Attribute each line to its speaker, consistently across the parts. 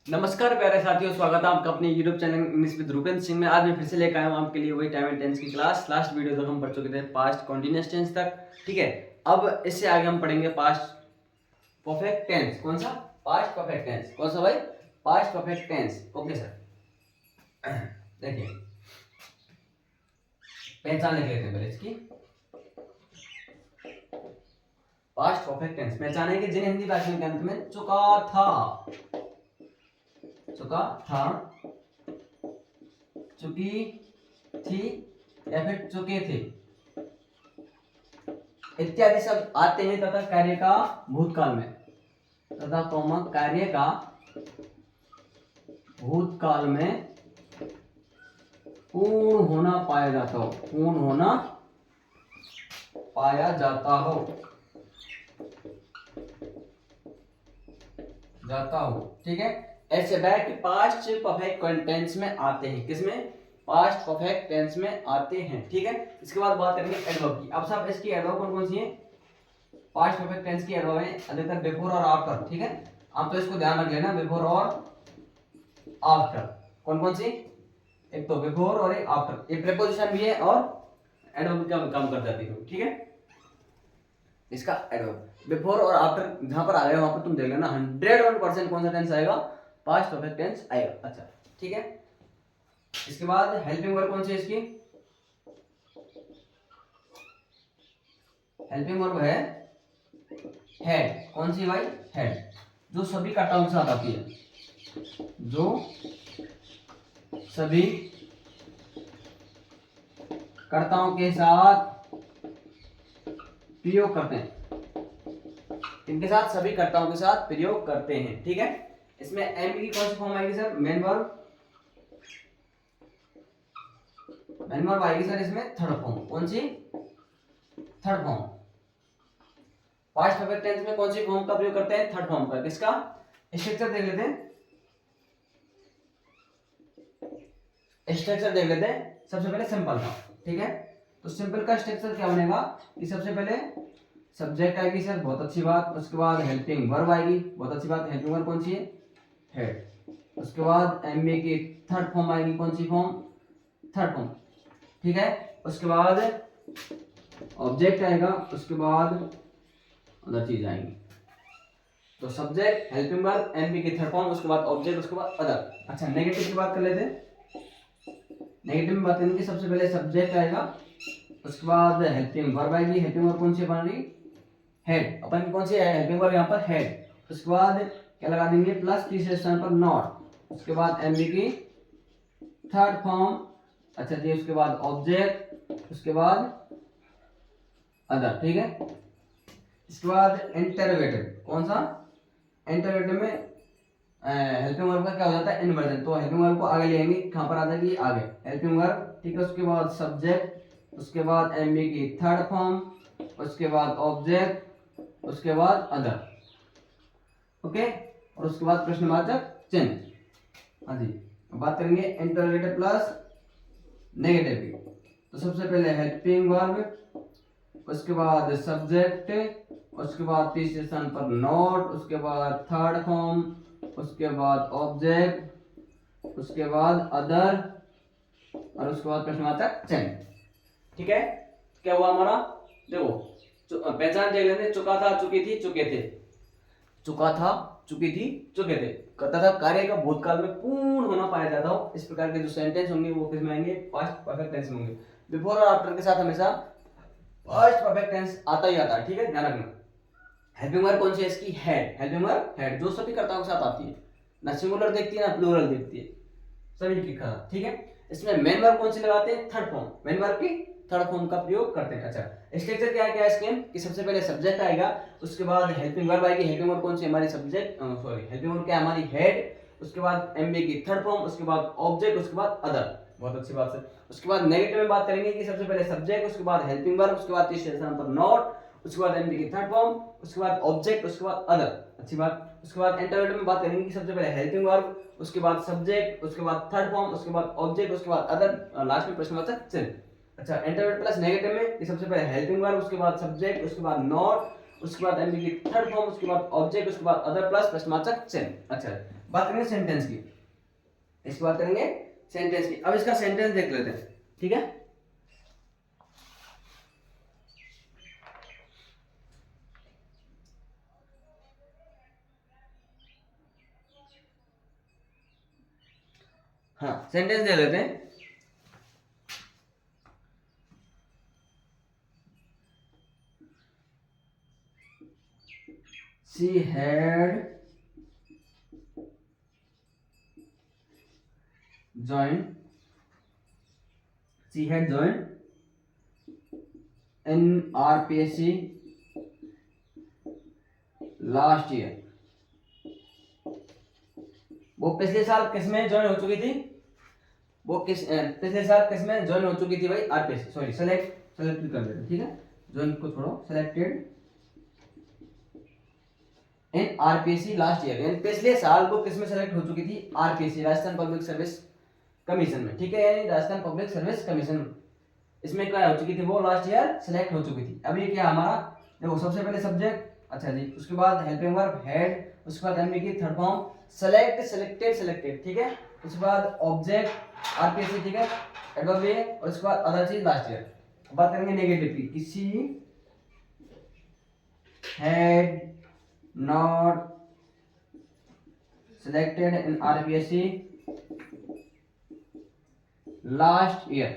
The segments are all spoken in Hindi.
Speaker 1: नमस्कार प्यारे साथियों, स्वागत है आपका अपने YouTube channel English with Rupendra Singh में। आज मैं फिर से लेकर आया हूँ आपके लिए वही टाइम एंड टेंस की क्लास। लास्ट वीडियो तक हम पढ़ चुके थे पास्ट कंटीन्यूअस टेंस तक, ठीक है। अब इससे आगे हम पढ़ेंगे पास्ट परफेक्ट टेंस। कौन सा? Past perfect tense. कौन सा भाई? Past perfect tense. Okay sir, देखिए पहचान लिख लेते हैं पहले इसकी। पास्ट परफेक्ट टेंस पहचान है कि जिन्हें हिंदी भाषा के अंत में चुका था, चुका था, चुकी थी या फिर चुके थे इत्यादि शब्द आते हैं तथा कार्य का भूतकाल में, तथा कौमा कार्य का भूतकाल में पूर्ण होना पाया जाता हो, पूर्ण होना पाया जाता हो, ठीक है। ऐसे बैक पास्ट परफेक्ट टेंस में आते हैं। किसमें? पास्ट परफेक्ट टेंस में आते हैं, ठीक है। इसके बाद बात करेंगे एडवर्ब की। अब सब इसकी एडवर्ब कौन कौन सी है? पास्ट परफेक्ट टेंस की एडवर्ब है अधिकतर बिफोर और आफ्टर, ठीक है। आप तो इसको ध्यान रख लेना, बिफोर और आफ्टर। कौन कौन सी? एक तो बिफोर और एक आफ्टर। ये प्रीपोजिशन भी है और एडवर्ब का काम कर जाती है, ठीक है। इसका एडवर्ब बिफोर और आफ्टर जहां पर आ गया वहां पर तुम देख लेना 101% कौन सा टेंस आएगा? पास्ट परफेक्ट टेंस आएगा। अच्छा, ठीक है। इसके बाद हेल्पिंग वर्ब कौन सी है इसकी? हेल्पिंग वर्ब है हेड। कौन सी भाई? हेड, जो सभी कर्ताओं के साथ आती है, जो सभी कर्ताओं के साथ प्रयोग करते हैं। इनके साथ सभी कर्ताओं के साथ प्रयोग करते हैं, ठीक है। इसमें एम की कौन सी फॉर्म आएगी sir? Main verb. Main verb आएगी सर इसमें थर्ड फॉर्म। कौन सी? Third form. Past perfect tense में कौन सी फॉर्म का प्रयोग करते हैं? थर्ड फॉर्म का। किसका? स्ट्रक्चर देख लेते हैं, स्ट्रक्चर देख लेते हैं। सबसे पहले सिंपल का, ठीक है। तो सिंपल का स्ट्रक्चर क्या बनेगा कि सबसे पहले सब्जेक्ट आएगी सर, बहुत अच्छी बात। उसके बाद हेल्पिंग वर्ब आएगी, बहुत अच्छी बात। हेल्पिंग वर्ब कौन सी है? हेड। उसके बाद एमए की थर्ड फॉर्म आएगी। कौन सी फॉर्म? थर्ड फॉर्म, ठीक है। उसके बाद ऑब्जेक्ट आएगा, उसके बाद अदर चीज आएंगी। तो सब्जेक्ट, हेल्पिंग वर्ब, एमए की थर्ड फॉर्म, उसके बाद ऑब्जेक्ट, उसके बाद अदर। अच्छा, नेगेटिव की बात कर लेते हैं। नेगेटिव में बात करेंगे कि सबसे पहले सब्जेक्ट आएगा, उसके बाद हेल्पिंग वर्ब आएगी। हेल्पिंग वर्ब कौन सी बन रही? हेड। अपन की कौन सी है हेल्पिंग वर्ब? यहाँ पर हेड। उसके बाद क्या लगा देंगे? प्लस, तीसरे स्थान पर नॉट। उसके बाद एमबी की थर्ड फॉर्म। अच्छा जी, उसके बाद ऑब्जेक्ट, उसके बाद अदर, ठीक है। इसके बाद इंटरोगेटिव। कौन सा? इंटरोगेटिव में हेल्पिंग वर्ब का क्या हो जाता है? इन्वर्जन। तो हेल्पिंग वर्ब को आगे ले आएंगे, कहां पर आ जाएगी? आगे हेल्पिंग वर्ब, ठीक है। उसके बाद सब्जेक्ट, उसके बाद एमबी की थर्ड फॉर्म, उसके बाद ऑब्जेक्ट, उसके बाद अदर, ओके। और उसके बाद प्रश्नवाचक चिन्ह। हाँ जी, बात करेंगे इंटरोगेटिव प्लस नेगेटिव की। तो सबसे पहले हेल्पिंग वर्ब, उसके बाद सब्जेक्ट, उसके बाद तीसरे स्थान पर नोट, उसके बाद थर्ड फॉर्म, उसके बाद ऑब्जेक्ट, उसके बाद अदर, और उसके बाद प्रश्नवाचक चिन्ह, ठीक है। क्या हुआ हमारा? देखो पहचान देख लेते। चुका था, चुकी थी, चुके थे। चुका था, चुकी थी, चुके थे तथा कार्य का भूतकाल में पूर्ण होना पाया जाता हो। इस प्रकार के जो सेंटेंस होंगे वो किस में आएंगे? पास्ट परफेक्ट टेंस में होंगे। बिफोर और आफ्टर के साथ हमेशा पास्ट परफेक्ट टेंस आता ही आता है, ठीक है, ध्यान रखना। हेल्पिंग वर्ब कौन सी है इसकी? हेड। हेल्पिंग वर्ब हेड, जो सभी कर्ताओं के साथ आती है, ना सिंगुलर देखती है ना प्लूरल देखती है, सभी के साथ, ठीक है। इसमें मेन वर्ब कौन सी लगाते हैं? Third form. मेन वर्ब की थर्ड फॉर्म का प्रयोग करते हैं। अच्छा, स्ट्रक्चर क्या है इसके? कि सबसे पहले सब्जेक्ट आएगा, उसके बाद हेल्पिंग वर्ब आएगी। हेल्पिंग वर्ब कौन सी? हमारी सब्जेक्ट, सॉरी, हेल्पिंग वर्ब क्या है? हमारी हेड। उसके बाद एमबी की थर्ड फॉर्म, उसके बाद ऑब्जेक्ट, उसके बाद अदर। बहुत अच्छी बात है। उसके बाद नेगेटिव में बात करेंगे कि सबसे पहले सब्जेक्ट, उसके बाद हेल्पिंग वर्ब, उसके बाद तीसरे स्थान पर नॉट, उसके बाद एमबी की थर्ड फॉर्म, उसके बाद ऑब्जेक्ट, उसके बाद अदर। अच्छी बात। उसके बाद इंटरवेटिव में बात करेंगे कि सबसे पहले हेल्पिंग वर्ब, उसके बाद सब्जेक्ट, उसके बाद थर्ड फॉर्म, उसके बाद ऑब्जेक्ट, उसके बाद अदर, लास्ट में प्रश्नवाचक चिन्ह। अच्छा, इंटरवेट प्लस नेगेटिव में कि सबसे पहले हेल्पिंग वर्ब, उसके बाद सब्जेक्ट, उसके बाद नॉट, उसके बाद एमबी की थर्ड फॉर्म, उसके बाद ऑब्जेक्ट, उसके बाद अदर प्लस प्रश्नवाचक चिन्ह। अच्छा, बात करेंगे सेंटेंस की, इसकी बात करेंगे सेंटेंस की। अब इसका सेंटेंस देख लेते हैं, ठीक है। हाँ, सेंटेंस दे लेते हैं। She had joined NRPSC last year. वो पिछले साल किस में ज्वाइन हो चुकी थी? वो पिछले साल किस में ज्वाइन हो चुकी थी भाई? आरपीएससी। सॉरी, सेलेक्ट कर लेते, ठीक है। ज्वाइन को छोड़ो, selected in RPSC last year, यानी पिछले साल वो किस में सेलेक्ट हो चुकी थी? RPSC, Rajasthan public service commission में, ठीक है, यानी राजस्थान पब्लिक सर्विस कमीशन, इसमें क्या हो चुकी थी? वो लास्ट ईयर सेलेक्ट हो चुकी थी। अब ये क्या हमारा, देखो सबसे पहले सब्जेक्ट, अच्छा जी, उसके बाद हेल्पिंग वर्ब हेड, उसके बाद एमबी की थर्ड फॉर्म सेलेक्ट, सेलेक्टेड, ठीक है, उसके बाद ऑब्जेक्ट आरपीएससी, ठीक है, एडवर्ब ये, और उसके बाद अदर चीज लास्ट ईयर। बात करेंगे नेगेटिव की, किसी had not selected in RPSC last year.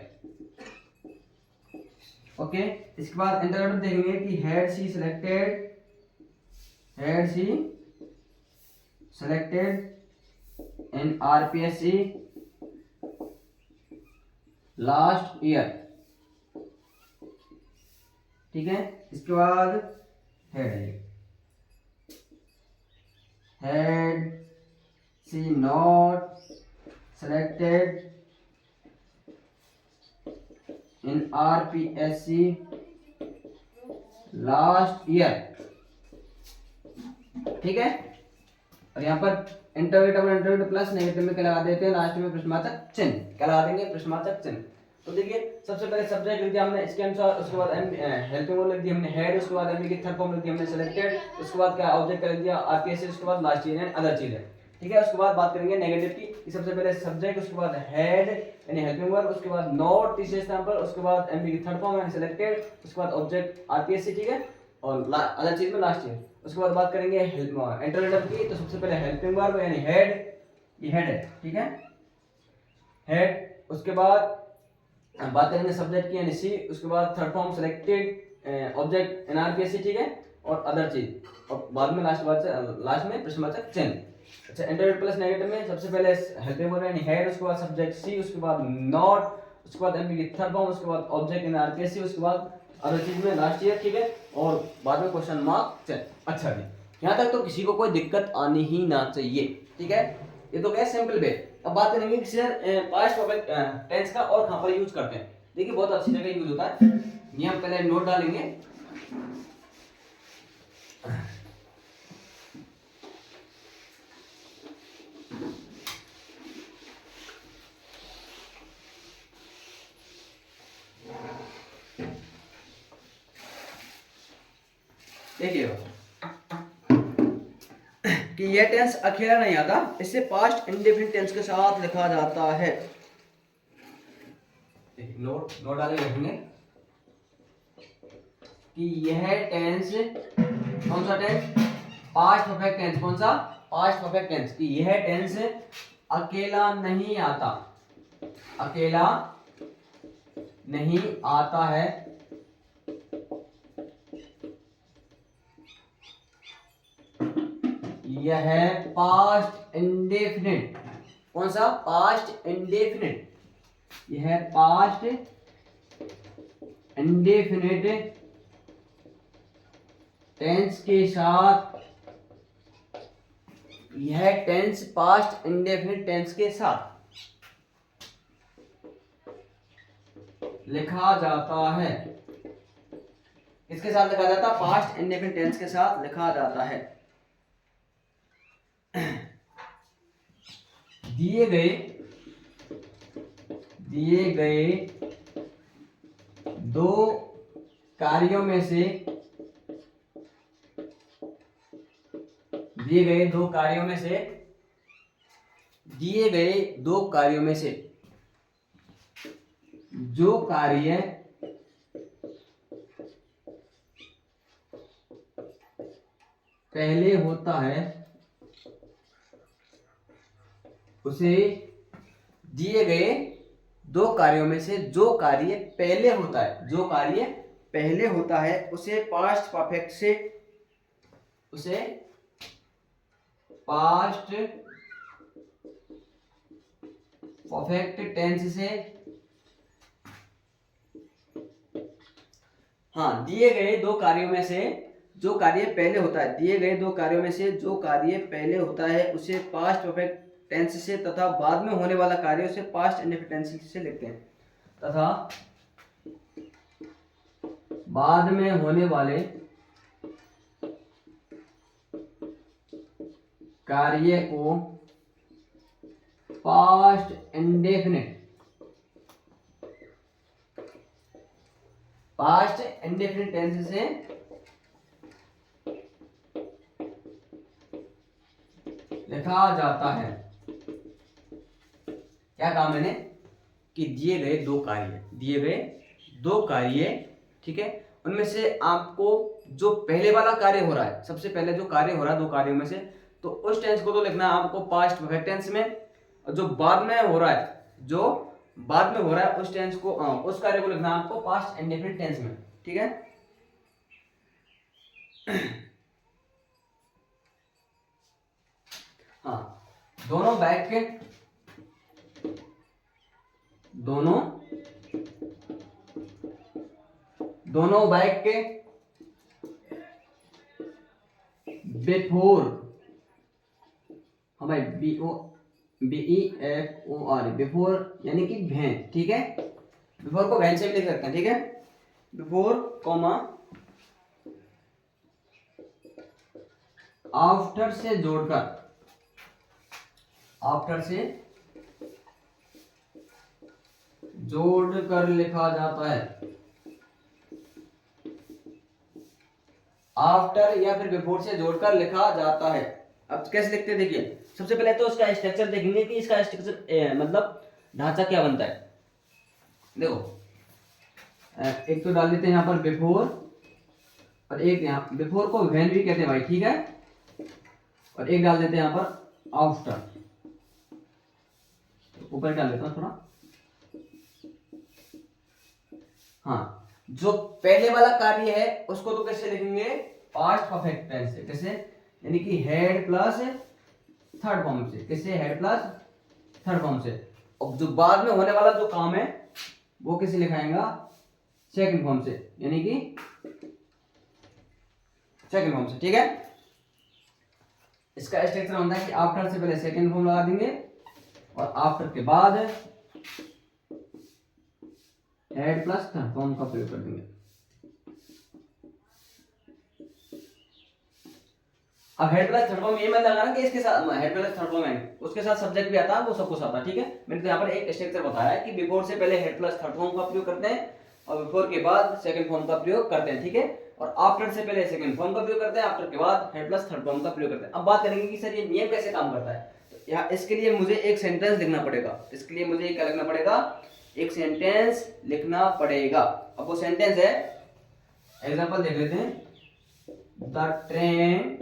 Speaker 1: Okay, इसके बाद इंटरव्यू देखेंगे कि had she selected in RPSC last year, ठीक है। इसके बाद had she not selected in RPSC last year, ठीक है। और यहाँ पर इंटरव्यू प्लस नेगेटिव में क्या लगा देते हैं? लास्ट में प्रश्नवाचक चिन्ह, क्या लगा देंगे? प्रश्नवाचक चिन्ह। तो देखिए, सबसे पहले सब्जेक्ट लिख दिया हमने इसके अनुसार, उसके बाद हेल्पिंग वर्ब लिख दी हमने हेड, उसके बाद एमबी की थर्ड फॉर्म लिख दी हमने सेलेक्टेड, उसके बाद क्या ऑब्जेक्ट कर दिया आरपीएससी, उसके बाद लास्ट ईयर अदर चीज है, ठीक है। उसके बाद बात करेंगे नेगेटिव की, सबसे पहले सब्जेक्ट, उसके बाद हेड यानी हेल्पिंग वर्ब, उसके बाद नॉट तीसरे स्थान पर, उसके बाद एमबी की थर्ड फॉर्म यानी सेलेक्टेड, उसके बाद ऑब्जेक्ट आरपीएससी, ठीक है, और अदर चीज में लास्ट ईयर। उसके बाद बात करेंगे इंटरव्यू की, तो सबसे पहले हेल्पिंग वर्ब यानी हेड, ये हेड है, ठीक है, हेड। उसके बाद बात करेंगे सब्जेक्ट की यानी सी, उसके बाद थर्ड फॉर्म सेलेक्टेड, ऑब्जेक्ट एनआरपीएससी, ठीक है, और अदर चीज, और बाद में लास्ट में प्रश्नवाचक चिन्ह। अच्छा, इंटरव्यू प्लस नेगेटिव में सबसे पहले हेल्पिंग वर्ब यानी हेड, उसके बाद सब्जेक्ट सी, उसके बाद नॉट, उसके बाद एमबी की थर्ड फॉर्म, उसके बाद ऑब्जेक्ट एनआरपीएससी, उसके बाद अदर चीज में लास्ट ईयर, ठीक है, और बाद में क्वेश्चन मार्क चिन्ह। अच्छा जी, यहाँ तक तो किसी को कोई दिक्कत आनी ही ना चाहिए, ठीक है। ये तो क्या सिंपल वे। अब बात करेंगे कि सर पास्ट परफेक्ट टेंस का और कहां पर यूज करते हैं। देखिए, बहुत अच्छी जगह यूज होता है, ये हम पहले नोट डालेंगे। देखिए कि यह टेंस अकेला नहीं आता, इसे पास्ट इंडेफिनिट टेंस के साथ लिखा जाता है। नोट डाले लिखेंगे कि यह टेंस कौन सा टेंस? Past perfect tense. कौन सा? Past perfect tense. कि यह टेंस अकेला नहीं आता, अकेला नहीं आता है, यह पास्ट इंडेफिनिट। कौन सा? Past indefinite. यह पास्ट इंडेफिनिट टेंस के साथ, यह टेंस पास्ट इंडेफिनिट टेंस के साथ लिखा जाता है। किसके साथ लिखा जाता है? पास्ट इंडेफिनिट टेंस के साथ लिखा जाता है। दिए गए दो कार्यों में से, दिए गए दो कार्यों में से दिए गए दो कार्यों में से जो कार्य पहले होता है उसे दिए गए दो कार्यों में से जो कार्य पहले होता है, जो कार्य पहले होता है उसे पास्ट परफेक्ट से, उसे पास्ट परफेक्ट टेंस से, हाँ, दिए गए दो कार्यों में से जो कार्य पहले होता है, दिए गए दो कार्यों में से जो कार्य पहले होता है उसे पास्ट परफेक्ट टेंस से तथा बाद में होने वाला कार्य उसे पास्ट इंडेफिनिट टेंस से लिखते हैं, तथा बाद में होने वाले कार्य को पास्ट इंडेफिनिट टेंस से लिखा जाता है। क्या कहा मैंने कि दिए गए दो कार्य, ठीक है, उनमें से आपको जो पहले वाला कार्य हो रहा है, सबसे पहले जो कार्य हो रहा है दो कार्यों में से, तो उस टेंस को तो लिखना है आपको पास्ट परफेक्ट टेंस में, और जो बाद में हो रहा है उस टेंस को, उस कार्य को लिखना है आपको पास्ट इंडेफिनिट टेंस में, ठीक है। हाँ, दोनों बैक के बिफोर, हाँ भाई, BEFOR, बिफोर यानी कि वैन, ठीक है, बिफोर को वैन से भी लिख सकते हैं, ठीक है, बिफोर कॉमा आफ्टर से जोड़कर लिखा जाता है, आफ्टर या फिर बिफोर से जोड़कर लिखा जाता है। अब कैसे लिखते हैं देखिए, सबसे पहले तो उसका स्ट्रक्चर देखेंगे कि इसका स्ट्रक्चर मतलब ढांचा क्या बनता है। देखो, एक तो डाल देते हैं यहाँ पर बिफोर, और एक यहाँ बिफोर को व्हेन भी कहते हैं भाई, ठीक है, और एक डाल देते हैं यहाँ पर आफ्टर, ऊपर डाल देता हूँ थोड़ा। हाँ, जो पहले वाला कार्य है उसको तो कैसे लिखेंगे, पास्ट परफेक्ट टेंस से, कैसे, यानी कि हेड प्लस थर्ड फॉर्म से, कैसे, हेड प्लस थर्ड फॉर्म से, और जो बाद में होने वाला जो काम है वो कैसे लिखाएगा, सेकंड फॉर्म से, यानी कि सेकंड फॉर्म से, ठीक है। इसका स्ट्रक्चर होता है कि आफ्टर से पहले सेकंड फॉर्म लगा देंगे और आफ्टर के बाद हेड प्लस थर्ड फॉर्म का प्रयोग कर देंगे। अब हेड प्लस थर्ड फॉर्म ये मत लगाना कि इसके साथ हेड प्लस थर्ड फॉर्म है, उसके साथ सब्जेक्ट भी आता है, वो सब कुछ आता है, ठीक है। मैंने तो यहाँ पर एक स्ट्रक्चर बताया है कि बिफोर से पहले हेड प्लस थर्ड फॉर्म का प्रयोग करते हैं और बिफोर के बाद सेकंड फॉर्म का प्रयोग करते हैं, ठीक है, और आफ्टर से पहले सेकंड फॉर्म का प्रयोग करते हैं, आफ्टर के बाद हेड प्लस थर्ड फॉर्म का प्रयोग करते हैं। अब बात करेंगे कि सर ये नियम कैसे काम करता है, तो यहाँ इसके लिए मुझे एक सेंटेंस लिखना पड़ेगा, इसके लिए मुझे क्या लिखना पड़ेगा, एक सेंटेंस लिखना पड़ेगा। अब वो सेंटेंस है, एग्जांपल देख लेते हैं, the train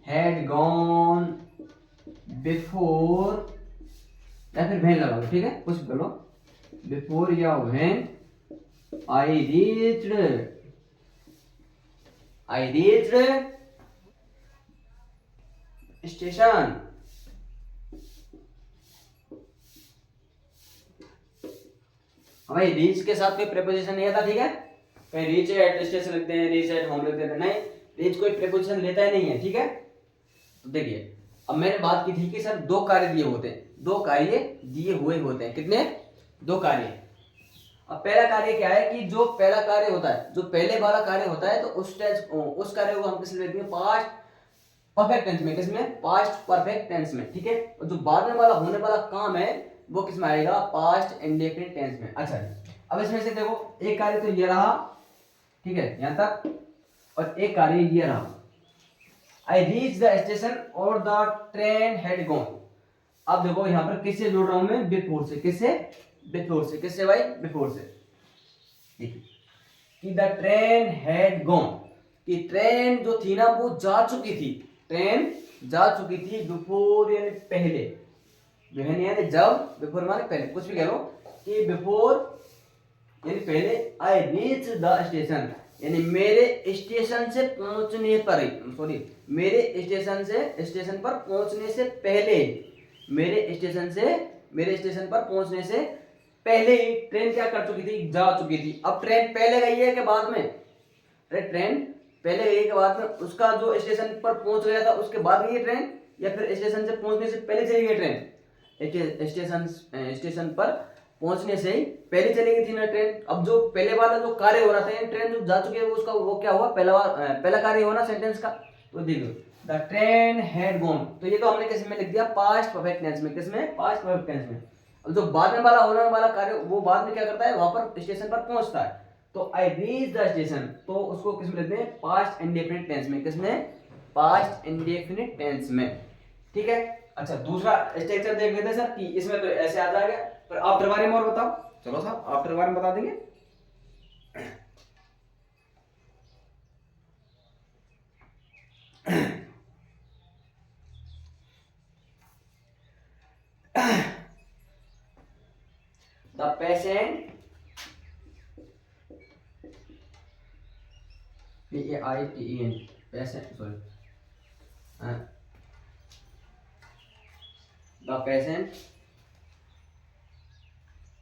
Speaker 1: had gone before, या फिर when लगा लो, ठीक है, कुछ भी कर लो, before या when I reached station। भाई रीच के साथ कोई प्रीपोजिशन नहीं आता, ठीक है, कहीं रीच एट स्टेशन लिखते हैं, रीच एट होम लिखते हैं, नहीं, रीच कोई प्रीपोजिशन लेता ही नहीं है, ठीक है। तो देखिए, अब मैंने बात की थी कि सर दो कार्य दिए हुए होते हैं, कितने, दो कार्य। अब पहला कार्य क्या है कि जो पहला कार्य होता है, जो पहले वाला कार्य होता है, तो उस कार्य को हम किस में लिखते हैं, पास्ट परफेक्ट टेंस में, किसमें, पास्ट परफेक्ट टेंस में, ठीक है, और जो बाद में वाला होने वाला काम है वो किस में आएगा, पास्ट इंडेफिनिट टेंस में। अच्छा, अब इसमें से देखो, एक कार्य तो ये रहा, ठीक है, यहां तक, और एक कार्य ये रहा। आई रीच द स्टेशन और द ट्रेन हैड गॉन। अब देखो यहाँ पर किससे जोड़ रहा हूं मैं, बिफोर से। किससे? बिफोर से। किससे भाई? बिफोर से। कि द ट्रेन हैड गॉन, कि ट्रेन जो थी ना वो जा चुकी थी, ट्रेन जा चुकी थी बिफोर यानी पहले, यानी जब, बिफोर माने पहले, कुछ भी कह लो, कि बिफोर यानी पहले, आई रीच द स्टेशन यानी मेरे स्टेशन से पहुंचने पर, सॉरी मेरे स्टेशन पर पहुंचने से पहले, मेरे स्टेशन पर पहुंचने से पहले ही ट्रेन क्या कर चुकी थी, जा चुकी थी। अब ट्रेन पहले गई है कि बाद में? अरे ट्रेन पहले गई के बाद में, उसका जो स्टेशन पर पहुंच गया था उसके बाद गई ट्रेन, या फिर स्टेशन से पहुंचने से पहले चली गई ट्रेन? स्टेशन पर पहुंचने से ही पहले चली गई थी ना ट्रेन। अब जो पहले वाला जो कार्य हो रहा था, ट्रेन जो जा चुकी है, उसका वो क्या हुआ, पहला कार्य हुआ ना सेंटेंस का। तो देखो द ट्रेन हैड गॉन, तो ये तो हमने किस में लिख दिया, पास्ट परफेक्ट टेंस में। किसमें? पास्ट परफेक्ट टेंस में। अब जो बाद में वाला होने वाला कार्य, वो बाद में क्या करता है, वहां पर स्टेशन पर पहुंचता है। तो आई रीच द स्टेशन, तो उसको किस में लिखते हैं, पास्ट इंडेफिनिट टेंस में। किसमें? पास्ट इंडेफिनिट टेंस में। ठीक है। अच्छा दूसरा स्ट्रक्चर देख लेते हैं सर, कि इसमें तो ऐसे आ जाएगा, पर आफ्टर बारे में और बताओ। चलो साहब आफ्टर बारे में बता देंगे। The patient, PAITEN, patient, sorry, the patient,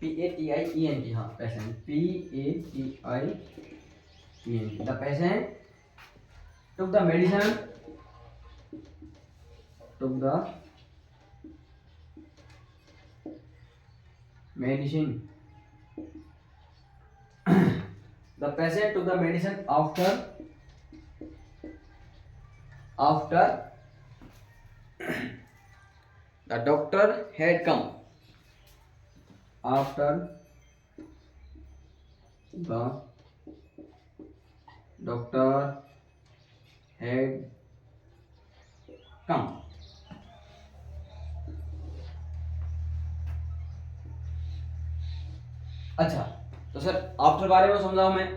Speaker 1: PATIENT, हाँ patient, PATIENT, the patient took the medicine, took the medicine, the patient took the medicine after the doctor had come, after the doctor had come। अच्छा तो सर आफ्टर बारे में समझाऊं मैं,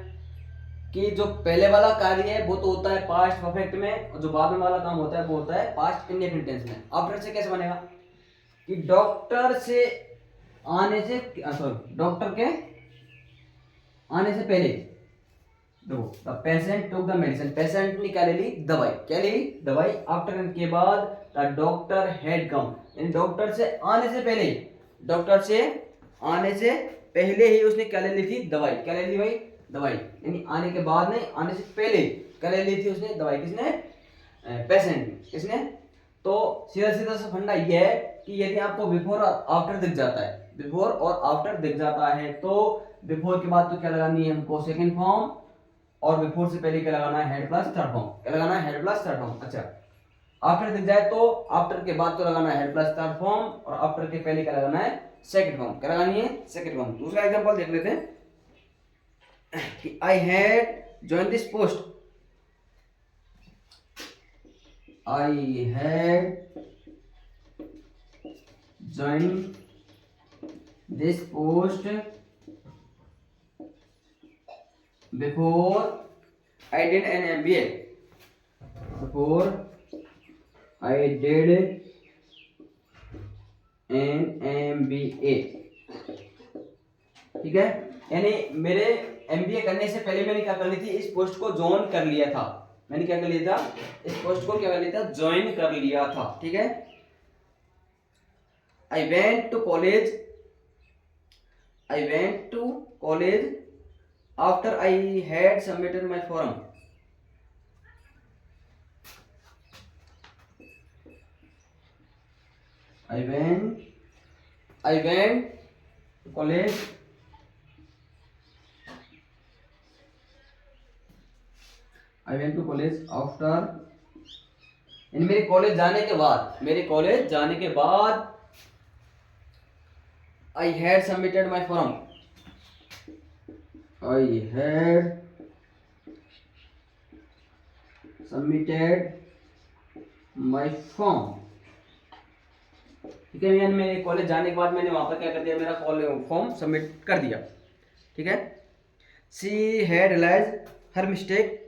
Speaker 1: कि जो पहले वाला कार्य है वो तो होता है पास्ट परफेक्ट में, और जो बाद में वाला काम होता है वो होता है पास्ट इंडेफिनिट टेंस में। आफ्टर से कैसे बनेगा, कि डॉक्टर से आने से, सॉरी डॉक्टर के आने से पहले, देखो the patient took the medicine, patient ने क्या ले ली, दवाई। क्या ले ली? दवाई। आफ्टर के बाद द डॉक्टर हैड कम, यानी डॉक्टर से आने से पहले, डॉक्टर से आने से पहले ही उसने क्या ले ली थी, दवाई। क्या ले ली भाई? दवाई। यानी आने के बाद नहीं, आने से पहले क्या ले ली थी उसने, दवाई। किसने? पेशेंट ने। किसने? तो सीधा सीधा सा फंडा ये है कि यदि आपको बिफोर और आफ्टर दिख जाता है, बिफोर और आफ्टर दिख जाता है, तो बिफोर के बाद तो क्या लगानी है हमको, सेकंड फॉर्म, और बिफोर से पहले क्या लगाना है, हेड प्लस थर्ड फॉर्म। क्या लगाना है? Head plus third form. अच्छा आफ्टर दिख जाए तो आफ्टर के बाद तो लगाना है हेड प्लस थर्ड फॉर्म, और आफ्टर के पहले क्या लगाना है, सेकंड फॉर्म। क्या लगानी है? Second form. दूसरा एग्जांपल देख लेते हैं कि I had join this post, I had join this post before I did an MBA, before I did an MBA। ठीक है, यानी मेरे MBA करने से पहले मैंने क्या कर ली थी, इस पोस्ट को ज्वाइन कर लिया था। मैंने क्या कर लिया था, इस पोस्ट को क्या कर लिया था, ज्वाइन कर लिया था। ठीक है। I went to college, I went to college after I had submitted my form। I went to college after, इन मेरे कॉलेज जाने के बाद, मेरे कॉलेज जाने के बाद I had submitted my form, I had submitted my form. ठीक है, यानी मेरे कॉलेज जाने के बाद मैंने वहां पर क्या कर दिया, मेरा फॉर्म सबमिट कर दिया। ठीक है, she had realise her mistake,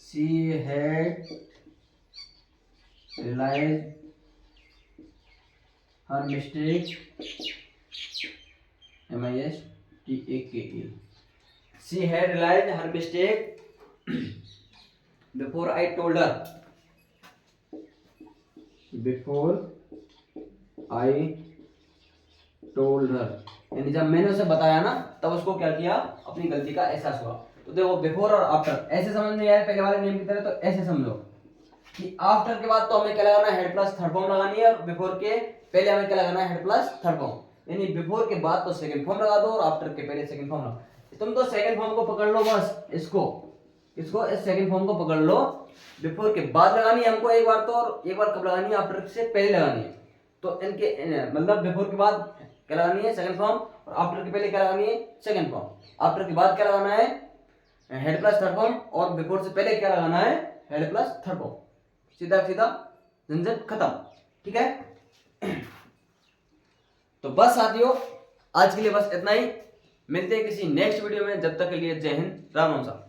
Speaker 1: she had realise her mistake, MISTAKE, she had realized her mistake before I told her, before I told her, यानी जब मैंने उसे बताया ना तब उसको क्या किया, अपनी गलती का एहसास हुआ। तो देखो बिफोर और आफ्टर ऐसे समझ में आया पहले वाले नेम की तरह, तो ऐसे समझो कि आफ्टर के बाद तो हमें क्या लगाना है, हेड प्लस थर्ड फॉर्म लगानी है, और बिफोर के पहले हमें क्या लगाना है, हेड प्लस थर्ड फॉर्म। यानी बिफोर के बाद तो सेकंड फॉर्म लगा दो और आफ्टर के पहले सेकंड फॉर्म लगा। तुम तो सेकंड फॉर्म को पकड़ लो बस, इसको इस सेकंड फॉर्म को पकड़ लो। बिफोर के बाद लगानी है हमको एक बार तो, और एक बार कब लगानी है, आफ्टर से पहले लगानी है। तो इनके मतलब बिफोर के बाद क्या लगानी है, सेकंड फॉर्म, और आफ्टर के पहले क्या लगानी है, सेकंड फॉर्म। आफ्टर के बाद क्या लगाना है, हेड प्लस थर्ड फॉर्म, और बिफोर से पहले क्या लगाना है, हेड प्लस थर्ड फॉर्म। सीधा सीधा झंझट खत्म। ठीक है, तो बस साथियों आज के लिए बस इतना ही। मिलते हैं किसी नेक्स्ट वीडियो में, जब तक के लिए जय हिंद, राम राम साहब।